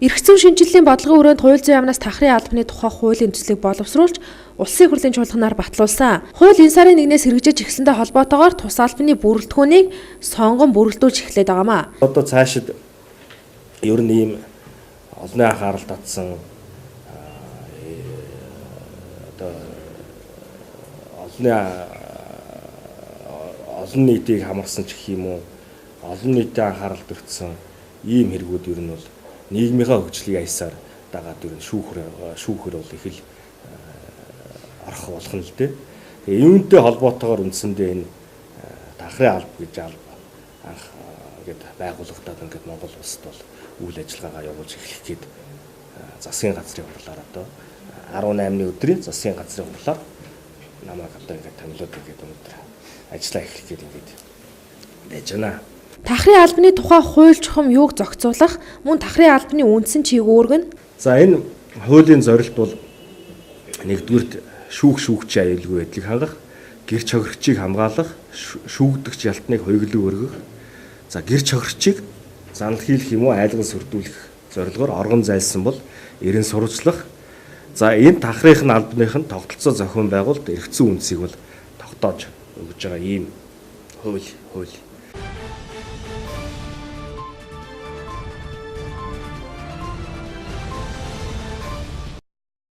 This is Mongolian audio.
Эрх зүйн шинжилгээний бодлогын өрөөнд хууль зүйн яамнаас тахрын албаны тухай хуулийн төслийг боловсруулж улсын хурлын чуулганаар батлуулсан. Хууль энэ сарын 1-ээс хэрэгжиж эхлэсэнтэй холбоотойгоор тус албаны бүрэлдэхүүнийг сонгон бүрэлдүүлж эхлэх байгаамаа. Одоо цаашид ер нь ийм олонний анхаарал татсан одоо олон нийтийг хамарсан ч гэх юм уу, олон нийтийн анхаарал төрсөн ийм хэрэгүүд ер нь бол нийгмийнхаа хөгжлийг аясаар дагаад ер нь шүүхэр бол их л орох болох нь л дээ. Тэгээ юунтэй холбоотойгоор үндсэндээ энэ тахрын алба гэж анх ингээд байгуулагдаад ингээд Монгол улсад бол үйл ажиллагаагаа явуулж эхлэх гээд засгийн газрын хурлаар одоо 18-ны өдрийн засгийн газрын хурлаар намайг одоо ингээд томилоод ингээд өнөөдөр ажиллаа эхлэх гээд ингээд байж байна. Тахрын албаны тухай хууль чухам юуг зохицуулах, мөн тахрын албаны үндсэн чийг өөргөн. За энэ хуулийн зорилт бол нэгдүгürt шүүгчийн аюулгүй байдлыг хангах, гэр чохирогчийг хамгаалах, шүүгдэгч ялтныг хориглог өргөх. За гэр чохирогчийг занал хийх юм уу, айлгал сүрдүүлэх зорилгоор оргон зайлсан бол эрен сурвалжлах. За энэ тахрын албаных нь тогтолцоо зохион байгуулалт эрх зүйн үндсийг бол тогтоож өгж байгаа ийм хууль.